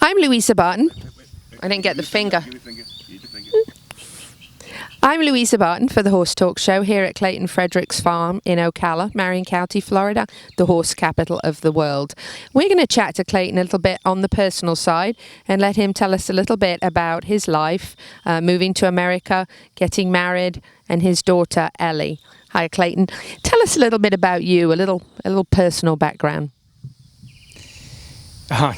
I'm Louisa Barton. I didn't get the finger. I'm Louisa Barton for the Horse Talk Show here at Clayton Fredericks Farm in Ocala, Marion County, Florida, the horse capital of the world. We're going to chat to Clayton a little bit on the personal side and let him tell us a little bit about his life, moving to America, getting married, and his daughter Ellie. Hi, Clayton. Tell us a little bit about you, a little personal background. Well,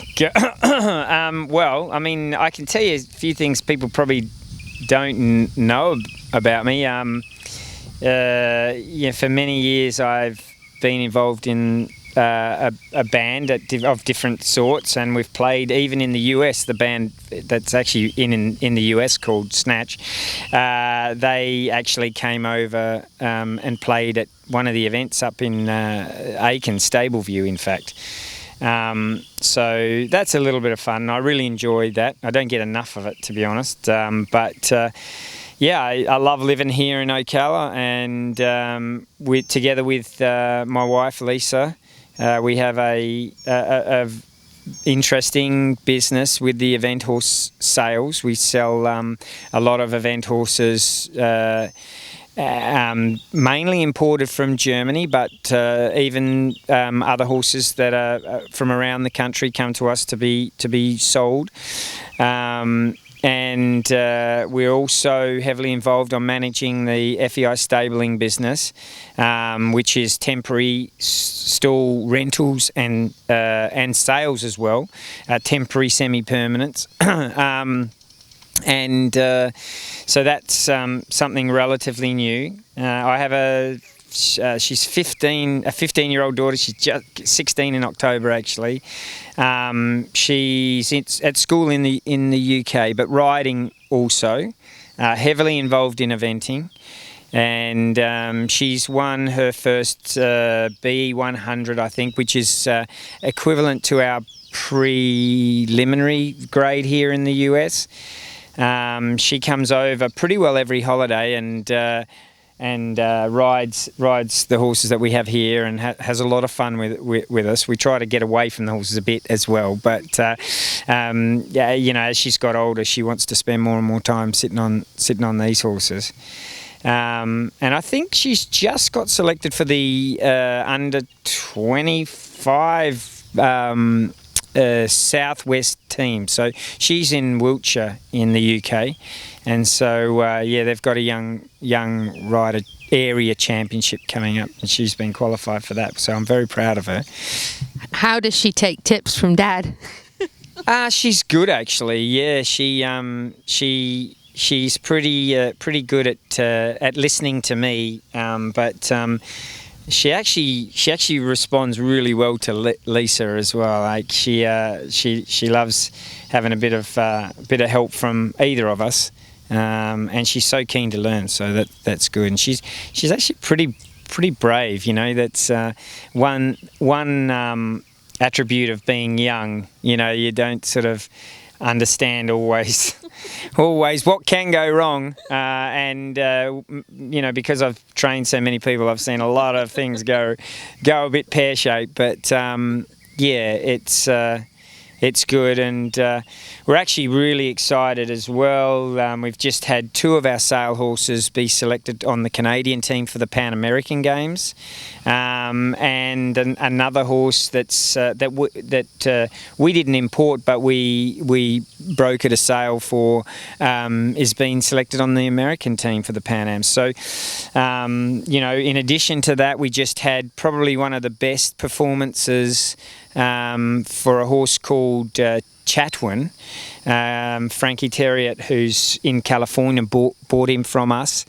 I mean, I can tell you a few things people probably don't know about me. For many years I've been involved in a band of different sorts, and we've played even in the US. The band that's actually in the US called Snatch, they actually came over and played at one of the events up in Aiken, Stableview, in fact. So that's a little bit of fun. I really enjoyed that. I don't get enough of it, to be honest. I love living here in Ocala, and together with my wife Louisa, we have a interesting business with the event horse sales. We sell a lot of event horses. Mainly imported from Germany, but even other horses that are from around the country come to us to be sold. And we're also heavily involved on managing the FEI stabling business, which is temporary stall rentals and sales as well, temporary semi-permanents. So that's something relatively new. I have she's 15, a 15-year-old daughter. She's just 16 in October, actually. She's at school in the UK, but riding also. Heavily involved in eventing, and she's won her first B100, I think, which is equivalent to our preliminary grade here in the US. She comes over pretty well every holiday and rides the horses that we have here, and has a lot of fun with us. We try to get away from the horses a bit as well, but as she's got older, she wants to spend more and more time sitting on these horses. And I think she's just got selected for the under 25 Southwest team. So she's in Wiltshire in the UK, and so they've got a young rider area championship coming up, and she's been qualified for that. So I'm very proud of her. How does she take tips from Dad? She's good, actually. Yeah, she's pretty good at listening to me, but. She actually responds really well to Lisa as well. Like she loves having a bit of help from either of us, and she's so keen to learn. So that's good. And she's actually pretty brave. You know, that's one attribute of being young. You know, you don't sort of understand always what can go wrong, because I've trained so many people, I've seen a lot of things go a bit pear-shaped, but it's good, and we're actually really excited as well. We've just had 2 of our sale horses be selected on the Canadian team for the Pan American Games, and another horse that we didn't import, but we brokered a sale for, is being selected on the American team for the Pan Am. So, in addition to that, we just had probably one of the best performances for a horse called Chatwin. Frankie Terriot, who's in California, bought him from us.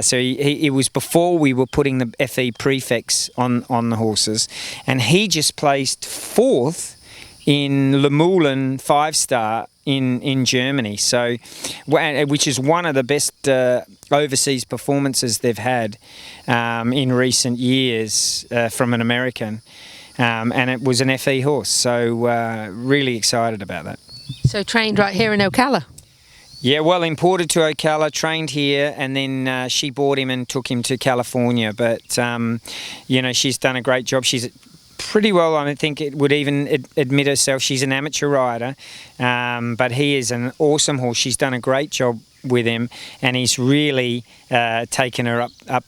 So it was before we were putting the FE prefix on the horses, and he just placed 4th in Le Moulin 5-star in Germany. So, which is one of the best overseas performances they've had in recent years from an American. And it was an FE horse, so really excited about that. So trained right here in Ocala? Yeah, well, imported to Ocala, trained here, and then she bought him and took him to California. But, she's done a great job. She's pretty well, I think it would even admit herself. She's an amateur rider, but he is an awesome horse. She's done a great job with him, and he's really taken her up,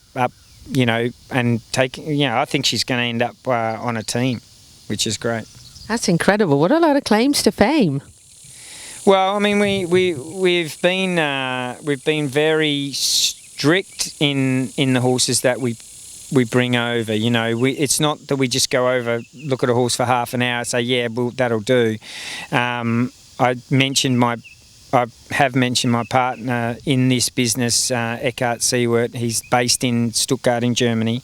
you know, and I think she's going to end up on a team, which is great. That's incredible. What a lot of claims to fame. Well, I mean, we've been very strict in the horses that we bring over. You know, it's not that we just go over, look at a horse for half an hour, say, yeah, well, that'll do. I have mentioned my partner in this business, Eckhart Siewert. He's based in Stuttgart in Germany.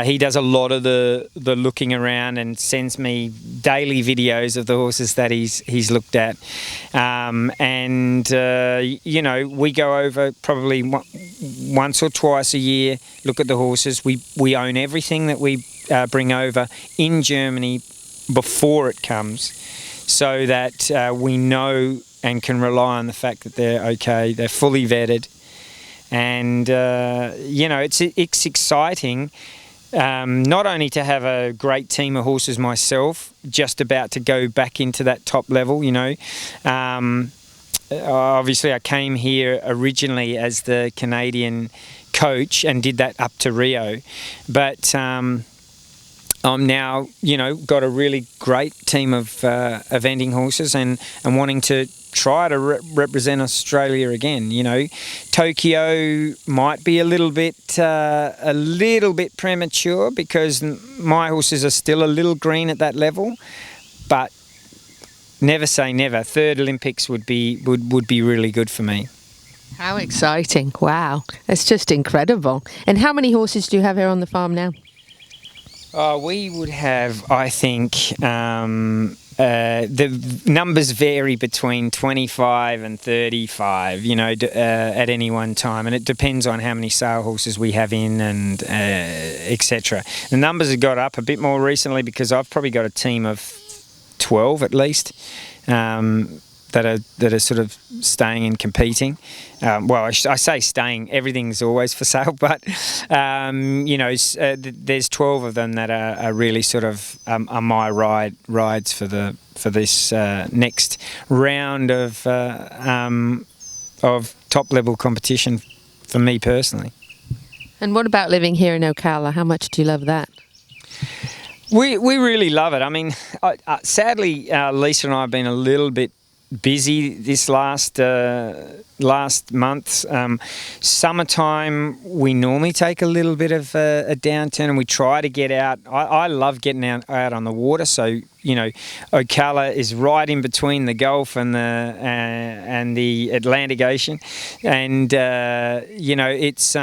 He does a lot of the looking around and sends me daily videos of the horses that he's looked at. You know, we go over probably once or twice a year, look at the horses. We own everything that we bring over in Germany before it comes, so that we know and can rely on the fact that they're okay, they're fully vetted. And, you know, it's exciting not only to have a great team of horses myself, just about to go back into that top level, you know. Obviously, I came here originally as the Canadian coach and did that up to Rio. But I'm now, you know, got a really great team of eventing horses and wanting to try to represent Australia again. You know, Tokyo might be a little bit premature because my horses are still a little green at that level, but never say never. Third Olympics would be really good for me. How exciting. Wow, that's just incredible. And how many horses do you have here on the farm now? We would have, I think, the numbers vary between 25 and 35, you know, at any one time, and it depends on how many sale horses we have in and etc. The numbers have got up a bit more recently because I've probably got a team of 12 at least that are sort of staying and competing. Well, I say staying. Everything's always for sale, but you know, there's 12 of them that are really sort of are my rides for this next round of top level competition for me personally. And what about living here in Ocala? How much do you love that? We really love it. I mean, sadly, Lisa and I have been a little bit busy this last month. Summertime, we normally take a little bit of a downturn, and we try to get out. I love getting out on the water. So, you know, Ocala is right in between the Gulf and the Atlantic Ocean, and you know, it's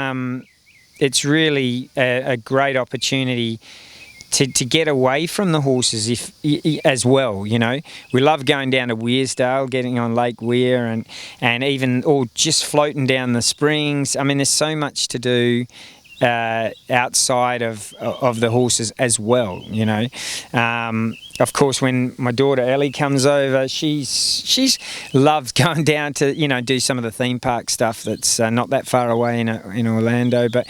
really a great opportunity to get away from the horses as well, you know. We love going down to Wearsdale, getting on Lake Weir and even or just floating down the springs. I mean, there's so much to do outside of the horses as well, you know. Of course, when my daughter Ellie comes over, she's loved going down to, you know, do some of the theme park stuff that's not that far away in Orlando. But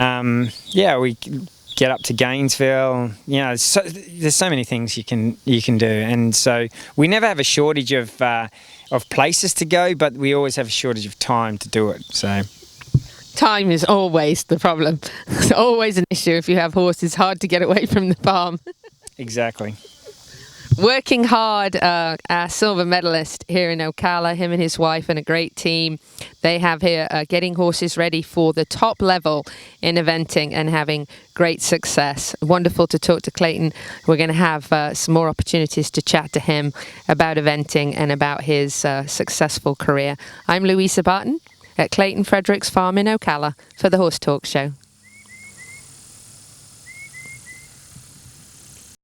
yeah, we get up to Gainesville. You know, there's so many things you can do, and so we never have a shortage of places to go, but we always have a shortage of time to do it. So time is always the problem. It's always an issue if you have horses. Hard to get away from the farm. Exactly. Working hard, our silver medalist here in Ocala, him and his wife and a great team. They have here getting horses ready for the top level in eventing and having great success. Wonderful to talk to Clayton. We're going to have some more opportunities to chat to him about eventing and about his successful career. I'm Louisa Barton at Clayton Fredericks Farm in Ocala for the Horse Talk Show.